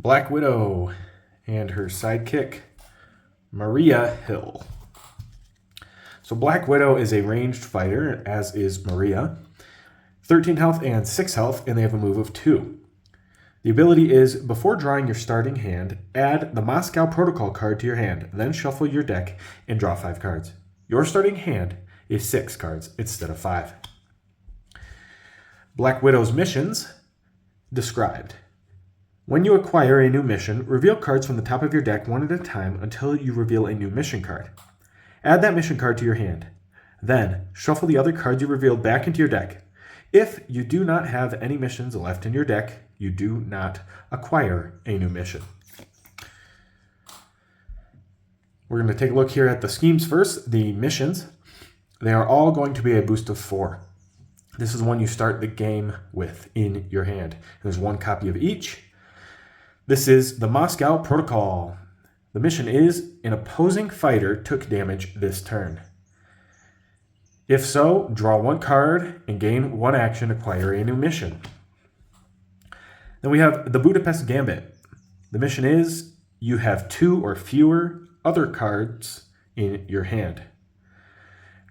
Black Widow and her sidekick, Maria Hill. So Black Widow is a ranged fighter, as is Maria. 13 health and 6 health, and they have a move of 2. The ability is, before drawing your starting hand, add the Moscow Protocol card to your hand, then shuffle your deck and draw 5 cards. Your starting hand is 6 cards instead of 5. Black Widow's missions described. When you acquire a new mission, reveal cards from the top of your deck one at a time until you reveal a new mission card. Add that mission card to your hand. Then, shuffle the other cards you revealed back into your deck. If you do not have any missions left in your deck, you do not acquire a new mission. We're going to take a look here at the schemes first. The missions, they are all going to be a boost of 4. This is one you start the game with in your hand. There's 1 copy of each. This is the Moscow Protocol. The mission is, an opposing fighter took damage this turn. If so, draw 1 card and gain 1 action, acquire a new mission. Then we have the Budapest Gambit. The mission is, you have 2 or fewer other cards in your hand.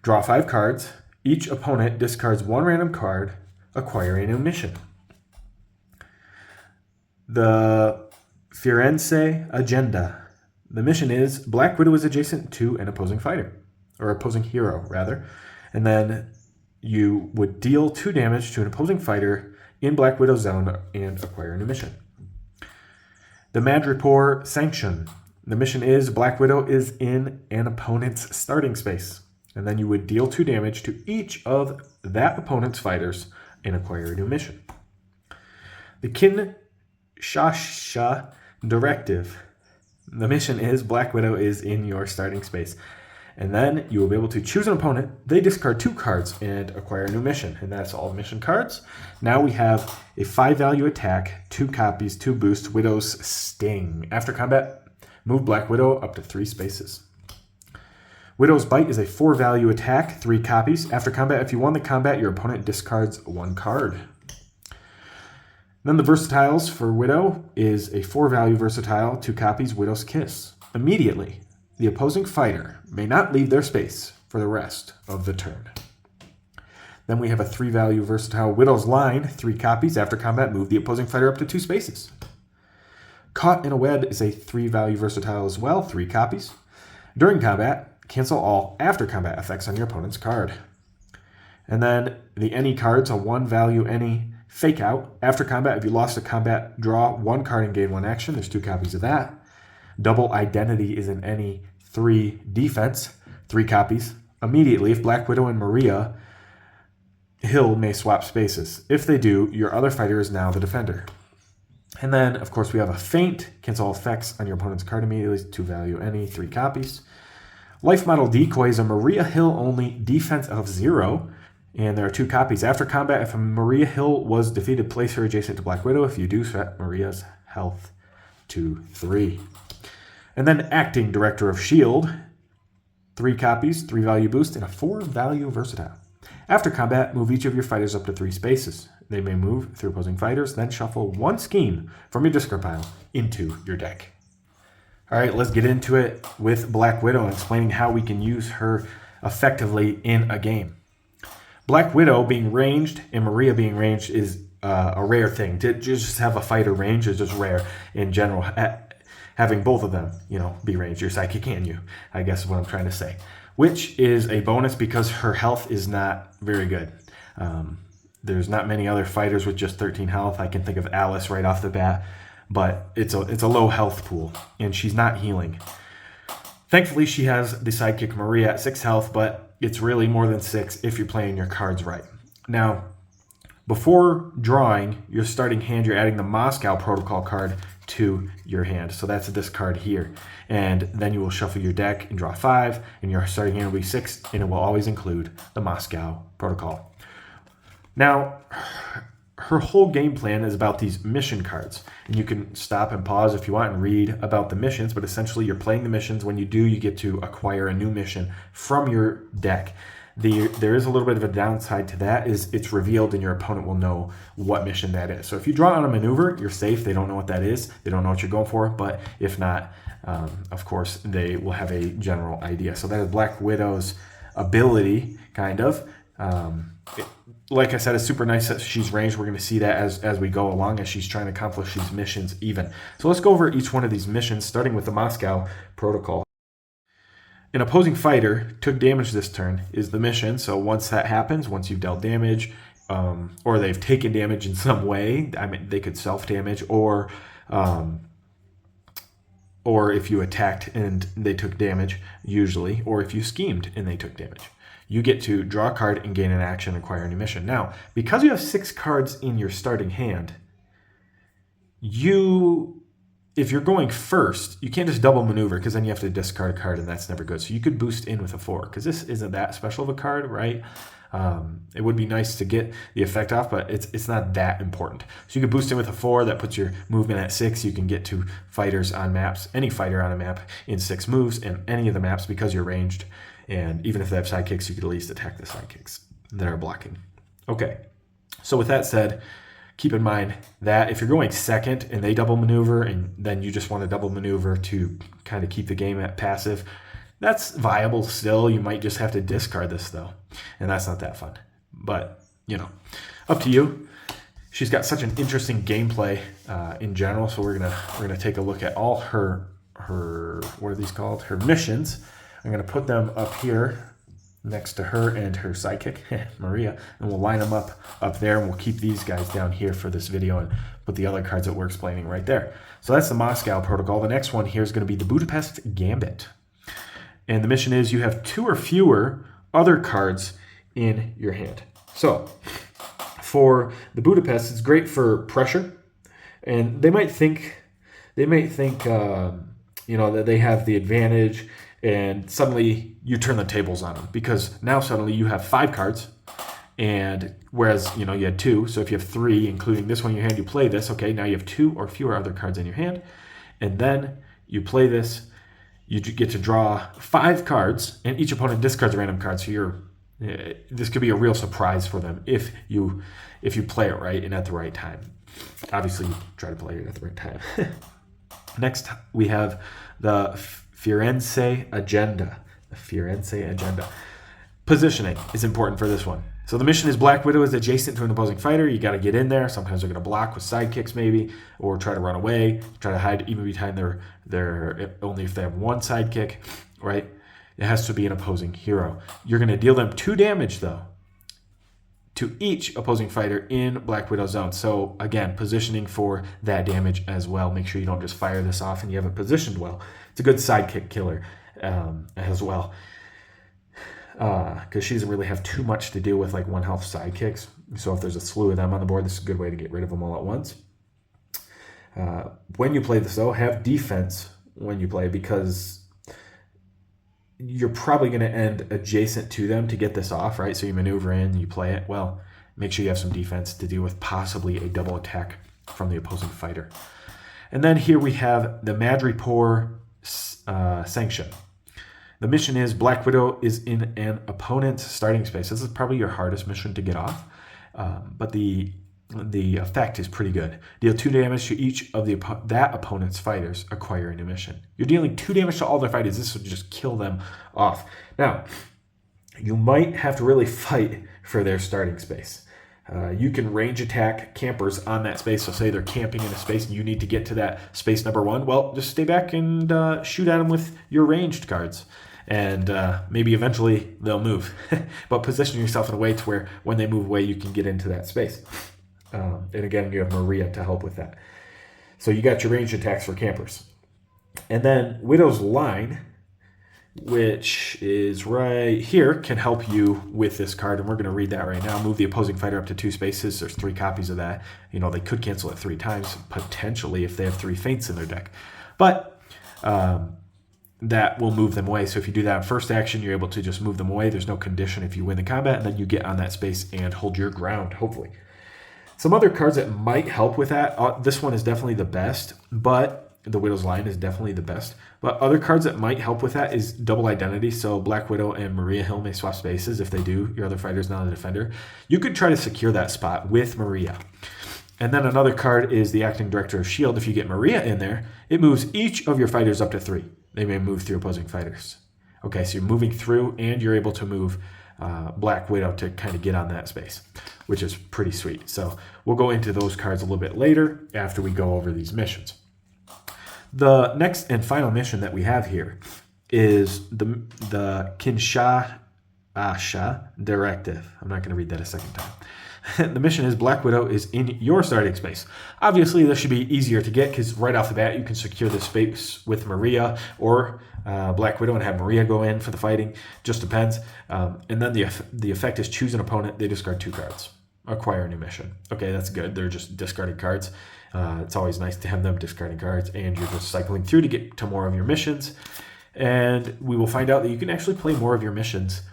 Draw 5 cards. Each opponent discards 1 random card, acquire a new mission. The Firenze Agenda. The mission is, Black Widow is adjacent to an opposing fighter, or opposing hero, rather. And then you would deal 2 damage to an opposing fighter in Black Widow's zone and acquire a new mission. The Madripoor Sanction. The mission is, Black Widow is in an opponent's starting space. And then you would deal 2 damage to each of that opponent's fighters and acquire a new mission. The Kinshasa Directive. The mission is, Black Widow is in your starting space. And then you will be able to choose an opponent. They discard 2 cards and acquire a new mission. And that's all mission cards. Now we have a 5 value attack, 2 copies, 2 boosts, Widow's Sting. After combat, move Black Widow up to 3 spaces. Widow's Bite is a 4 value attack, 3 copies. After combat, if you won the combat, your opponent discards 1 card. Then the Versatiles for Widow is a 4 value versatile, 2 copies, Widow's Kiss. Immediately, the opposing fighter may not leave their space for the rest of the turn. Then we have a 3 value versatile, Widow's Line, 3 copies. After combat, move the opposing fighter up to 2 spaces. Caught in a Web is a 3 value versatile as well, 3 copies. During combat, cancel all after combat effects on your opponent's card. And then the Any cards, a 1 value Any Fake Out. After combat, if you lost a combat, draw 1 card and gain 1 action. There's 2 copies of that. Double Identity is an Any 3 Defense, 3 copies. Immediately, if Black Widow and Maria Hill may swap spaces. If they do, your other fighter is now the defender. And then, of course, we have a Feint. Cancel all effects on your opponent's card immediately. 2 value Any, 3 copies. Life Model Decoy is a Maria Hill only defense of 0. And there are 2 copies. After combat, if a Maria Hill was defeated, place her adjacent to Black Widow. If you do, set Maria's health to 3. And then Acting Director of S.H.I.E.L.D. 3 copies, 3 value boost, and a 4 value versatile. After combat, move each of your fighters up to 3 spaces. They may move through opposing fighters, then shuffle 1 scheme from your discard pile into your deck. All right, let's get into it with Black Widow and explaining how we can use her effectively in a game. Black Widow being ranged and Maria being ranged is a rare thing. To just have a fighter range is just rare in general. Having both of them, be ranged. Your sidekick and you, I guess is what I'm trying to say. Which is a bonus because her health is not very good. There's not many other fighters with just 13 health. I can think of Alice right off the bat, but it's a low health pool, and she's not healing. Thankfully, she has the sidekick Maria at 6 health, but it's really more than 6 if you're playing your cards right. Now, before drawing your starting hand, you're adding the Moscow Protocol card to your hand. So that's this card here. And then you will shuffle your deck and draw 5, and your starting hand will be 6, and it will always include the Moscow Protocol. Now, her whole game plan is about these mission cards. And you can stop and pause if you want and read about the missions, but essentially you're playing the missions. When you do, you get to acquire a new mission from your deck. There is a little bit of a downside to that, is it's revealed and your opponent will know what mission that is. So if you draw on a maneuver, you're safe. They don't know what that is. They don't know what you're going for. But if not, of course, they will have a general idea. So that is Black Widow's ability, kind of. Like I said, it's super nice that she's ranged. We're going to see that as we go along, as she's trying to accomplish these missions even. So let's go over each one of these missions, starting with the Moscow Protocol. An opposing fighter took damage this turn is the mission. So once that happens, once you've dealt damage, or they've taken damage in some way, I mean, they could self-damage, or if you attacked and they took damage, usually, or if you schemed and they took damage. You get to draw a card and gain an action, acquire a new mission. Now, because you have 6 cards in your starting hand, if you're going first, you can't just double maneuver, because then you have to discard a card, and that's never good. So you could boost in with a 4, because this isn't that special of a card, right? It would be nice to get the effect off, but it's not that important. So you could boost in with a 4, that puts your movement at 6. You can get to fighters on maps, any fighter on a map, in 6 moves, and any of the maps, because you're ranged. And even if they have sidekicks, you could at least attack the sidekicks that are blocking. Okay, so with that said, keep in mind that if you're going second and they double maneuver, and then you just want to double maneuver to kind of keep the game at passive, that's viable still. You might just have to discard this though, and that's not that fun. But, up to you. She's got such an interesting gameplay in general, so we're gonna take a look at all her what are these called? Her missions. I'm gonna put them up here next to her and her sidekick, Maria, and we'll line them up there, and we'll keep these guys down here for this video and put the other cards that we're explaining right there. So that's the Moscow Protocol. The next one here is going to be the Budapest Gambit. And the mission is you have 2 or fewer other cards in your hand. So for the Budapest, it's great for pressure, and they might think that they have the advantage, and suddenly you turn the tables on them, because now suddenly you have 5 cards, and whereas you had 2, so if you have 3, including this one in your hand, you play this. Okay, now you have 2 or fewer other cards in your hand, and then you play this. You get to draw 5 cards, and each opponent discards a random card. So this could be a real surprise for them if you play it right and at the right time. Obviously, you try to play it at the right time. Next, we have the Firenze Agenda. The Firenze Agenda. Positioning is important for this one. So the mission is Black Widow is adjacent to an opposing fighter. You got to get in there. Sometimes they're going to block with sidekicks maybe, or try to run away, try to hide even behind their only if they have one sidekick, right? It has to be an opposing hero. You're going to deal them 2 damage though to each opposing fighter in Black Widow zone. So again, positioning for that damage as well. Make sure you don't just fire this off and you have it positioned well. It's a good sidekick killer as well. Because she doesn't really have too much to deal with like 1 health sidekicks. So if there's a slew of them on the board, this is a good way to get rid of them all at once. When you play this though, have defense when you play, because you're probably going to end adjacent to them to get this off, right? So you maneuver in, you play it. Well, make sure you have some defense to deal with possibly a double attack from the opposing fighter. And then here we have the Madripoor Sanction. The mission is Black Widow is in an opponent's starting space. This is probably your hardest mission to get off, but the effect is pretty good. Deal 2 damage to each of that opponent's fighters, acquire a new mission. You're dealing 2 damage to all their fighters. This will just kill them off. Now, you might have to really fight for their starting space. You can range attack campers on that space. So say they're camping in a space and you need to get to that space number 1. Well, just stay back and shoot at them with your ranged cards. And maybe eventually they'll move. But position yourself in a way to where when they move away, you can get into that space. And again, you have Maria to help with that. So you got your ranged attacks for campers. And then Widow's Line, which is right here, can help you with this card. And we're going to read that right now. Move the opposing fighter up to 2 spaces. There's 3 copies of that. They could cancel it 3 times, potentially, if they have 3 feints in their deck. But that will move them away. So if you do that on first action, you're able to just move them away. There's no condition if you win the combat, and then you get on that space and hold your ground, hopefully. Some other cards that might help with that. This one is definitely the best, but the Widow's Line is definitely the best. But other cards that might help with that is double identity. So Black Widow and Maria Hill may swap spaces. If they do, your other fighter's now the defender. You could try to secure that spot with Maria. And then another card is the Acting Director of S.H.I.E.L.D. If you get Maria in there, it moves each of your fighters up to 3. They may move through opposing fighters. Okay, so you're moving through and you're able to move Black Widow to kind of get on that space, which is pretty sweet. So we'll go into those cards a little bit later after we go over these missions. The next and final mission that we have here is the Kinshasa Directive. I'm not going to read that a second time. The mission is Black Widow is in your starting space. Obviously, this should be easier to get because right off the bat, you can secure the space with Maria or Black Widow and have Maria go in for the fighting. Just depends. And then the effect is choose an opponent. They discard 2 cards. Acquire a new mission. Okay, that's good. They're just discarding cards. It's always nice to have them discarding cards, and you're just cycling through to get to more of your missions. And we will find out that you can actually play more of your missions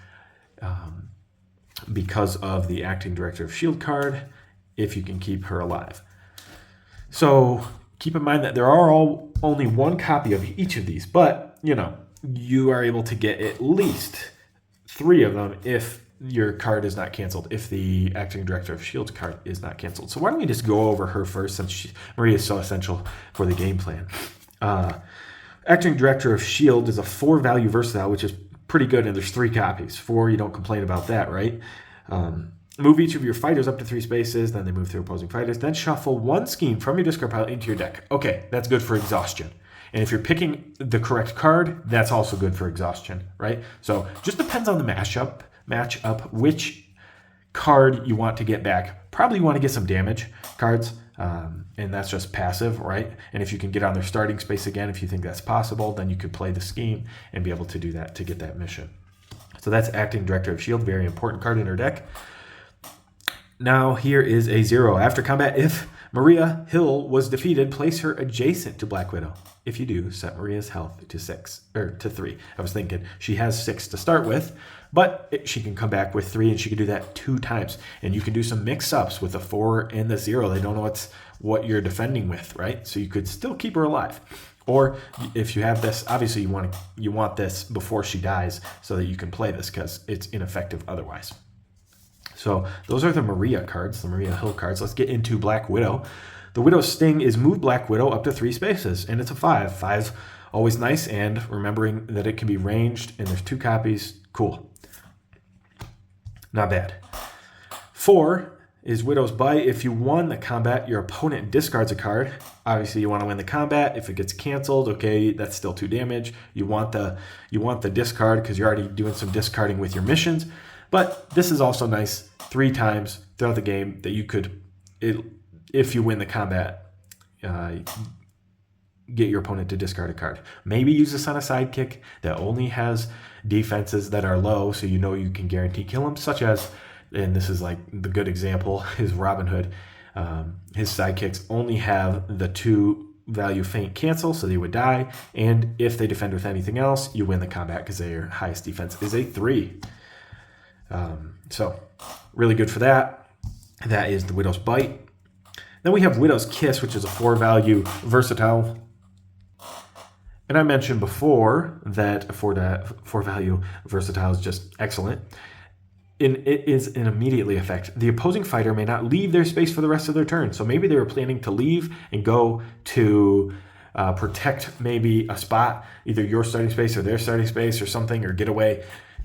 because of the Acting Director of S.H.I.E.L.D. card, if you can keep her alive. So keep in mind that there are only 1 copy of each of these, but you are able to get at least 3 of them if your card is not canceled, if the Acting Director of S.H.I.E.L.D. card is not canceled. So why don't we just go over her first, since Maria is so essential for the game plan. Acting Director of S.H.I.E.L.D. is a 4-value versatile, which is pretty good, and there's 3 copies. 4, you don't complain about that, right? Move each of your fighters up to 3 spaces, then they move through opposing fighters. Then shuffle 1 scheme from your discard pile into your deck. Okay, that's good for exhaustion. And if you're picking the correct card, that's also good for exhaustion, right? So just depends on the match up which card you want to get back. Probably want to get some damage cards, and that's just passive, right? And if you can get on their starting space again, if you think that's possible, then you could play the scheme and be able to do that to get that mission. So that's Acting Director of S.H.I.E.L.D., very important card in her deck. Now here is a 0. After combat, if Maria Hill was defeated, place her adjacent to Black Widow. If you do, set Maria's health to 3. I was thinking she has 6 to start with, but she can come back with 3, and she can do that 2 times. And you can do some mix-ups with the 4 and the 0. They don't know what you're defending with, right? So you could still keep her alive. Or if you have this, obviously you want this before she dies so that you can play this because it's ineffective otherwise. So those are the Maria cards, the Maria Hill cards. Let's get into Black Widow. The Widow's Sting is move Black Widow up to 3 spaces, and it's a 5. 5's always nice, and remembering that it can be ranged, and there's 2 copies, cool. Not bad. 4 is Widow's Bite. If you won the combat, your opponent discards a card. Obviously, you want to win the combat. If it gets canceled, okay, that's still 2 damage. You want the discard because you're already doing some discarding with your missions. But this is also nice 3 times throughout the game that you could, if you win the combat, get your opponent to discard a card. Maybe use this on a sidekick that only has defenses that are low, so you know you can guarantee kill them, such as, and this is like the good example, is Robin Hood. His sidekicks only have the 2-value feint cancel, so they would die, and if they defend with anything else, you win the combat because their highest defense is a 3. So really good for that. That is the Widow's Bite. Then we have Widow's Kiss, which is a 4-value versatile. And I mentioned before that a 4-value versatile is just excellent. And it is an immediately effect. The opposing fighter may not leave their space for the rest of their turn. So maybe they were planning to leave and go to protect maybe a spot, either your starting space or their starting space or something, or get away.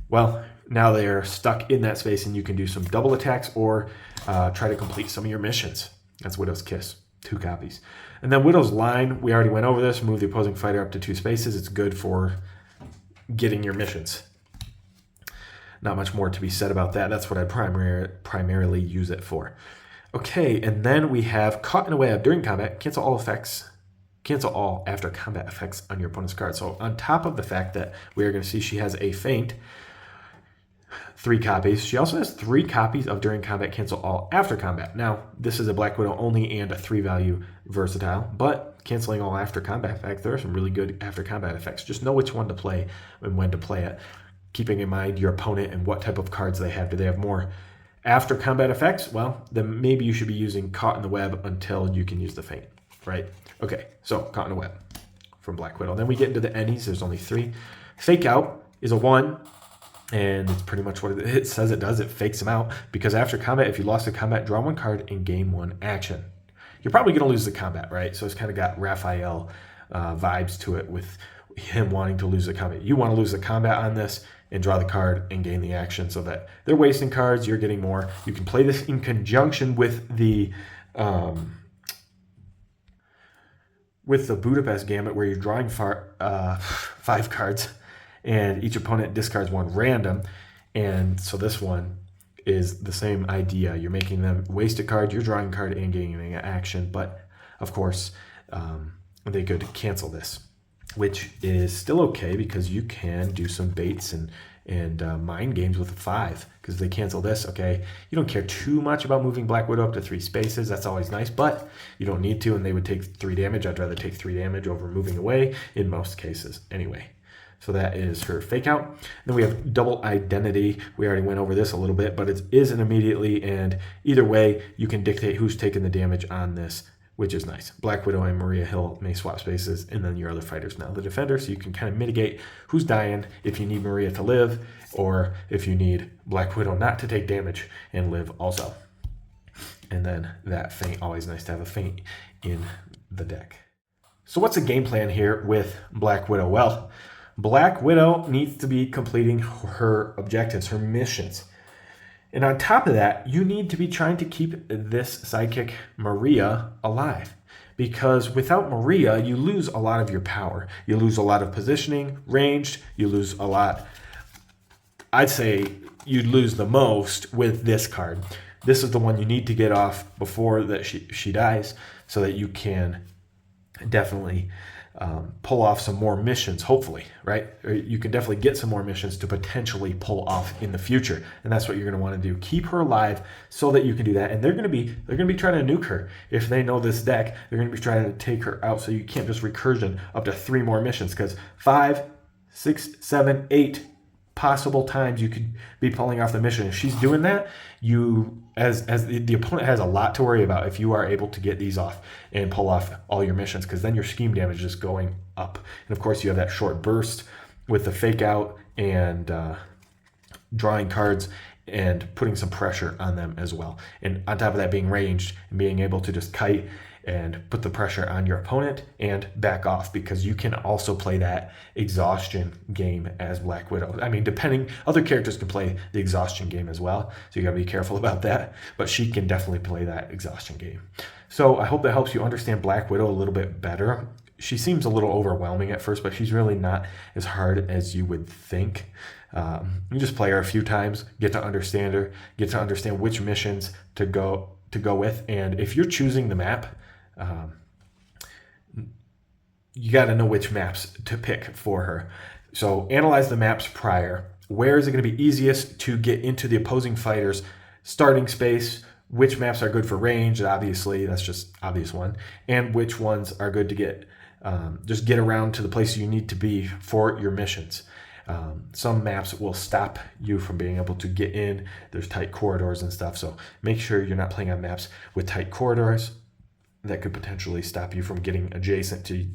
Well, now they are stuck in that space, and you can do some double attacks or try to complete some of your missions. That's Widow's Kiss, 2 copies. And then Widow's Line, we already went over this. Move the opposing fighter up to 2 spaces. It's good for getting your missions. Not much more to be said about that. That's what I primarily use it for. Okay, and then we have Caught in a Web. During combat, cancel all after combat effects on your opponent's card. So on top of the fact that we are going to see she has a feint, 3 copies. She also has 3 copies of During Combat, Cancel All After Combat. Now, this is a Black Widow only and a 3-value versatile, but canceling all after combat effects, there are some really good after combat effects. Just know which one to play and when to play it, keeping in mind your opponent and what type of cards they have. Do they have more after combat effects? Well, then maybe you should be using Caught in the Web until you can use the feint, right? Okay, so Caught in the Web. from Black Widow. Then we get into the Ennies. There's only 3. Fake Out is a 1, and it's pretty much what it says it does. It fakes them out because after combat, if you lost the combat, draw 1 card and gain 1 action. You're probably going to lose the combat, right? So it's kind of got Raphael vibes to it with him wanting to lose the combat. You want to lose the combat on this and draw the card and gain the action so that they're wasting cards, you're getting more. You can play this in conjunction with the Budapest Gambit where you're drawing 5 cards and each opponent discards 1 random. And so this one is the same idea. You're making them waste a card, you're drawing a card and gaining an action. But of course, they could cancel this, which is still okay because you can do some baits and mind games with a 5 because they cancel this. Okay, you don't care too much about moving Black Widow up to 3 spaces. That's always nice, but you don't need to, and they would take 3 damage. I'd rather take 3 damage over moving away in most cases anyway. So that is her Fake Out. Then we have Double Identity. We already went over this a little bit, but it is an immediately, and either way, you can dictate who's taking the damage on this, which is nice. Black Widow and Maria Hill may swap spaces, and then your other fighters now the defender, so you can kind of mitigate who's dying if you need Maria to live, or if you need Black Widow not to take damage and live also. And then that feint, always nice to have a feint in the deck. So what's the game plan here with Black Widow? Well, Black Widow needs to be completing her objectives, her missions. And on top of that, you need to be trying to keep this sidekick, Maria, alive. Because without Maria, you lose a lot of your power. You lose a lot of positioning, ranged, you lose a lot. I'd say you'd lose the most with this card. This is the one you need to get off before that she dies so that you can definitely pull off some more missions, hopefully, right? Or you can definitely get some more missions to potentially pull off in the future, and that's what you're going to want to do. Keep her alive so that you can do that. And they're going to be trying to nuke her if they know this deck. They're going to be trying to take her out, so you can't just recursion up to 3 more missions because 5, 6, 7, 8 possible times you could be pulling off the mission. If she's doing that, you as the opponent has a lot to worry about if you are able to get these off and pull off all your missions, because then your scheme damage is going up. And of course you have that short burst with the Fake Out and drawing cards and putting some pressure on them as well. And on top of that, being ranged and being able to just kite and put the pressure on your opponent and back off, because you can also play that exhaustion game as Black Widow. I mean, other characters can play the exhaustion game as well, so you gotta be careful about that, but she can definitely play that exhaustion game. So I hope that helps you understand Black Widow a little bit better. She seems a little overwhelming at first, but she's really not as hard as you would think. You just play her a few times, get to understand her, get to understand which missions to go with, and if you're choosing the map, you got to know which maps to pick for her. So analyze the maps prior. Where is it going to be easiest to get into the opposing fighter's starting space? Which maps are good for range? Obviously, that's just obvious one. And which ones are good to get just get around to the place you need to be for your missions. Some maps will stop you from being able to get in. There's tight corridors and stuff. So make sure you're not playing on maps with tight corridors that could potentially stop you from getting adjacent to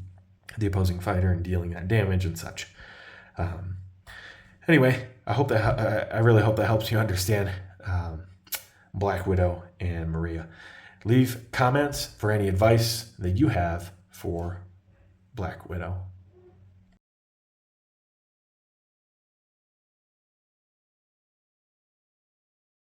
the opposing fighter and dealing that damage and such. Anyway, I really hope that helps you understand Black Widow and Maria. Leave comments for any advice that you have for Black Widow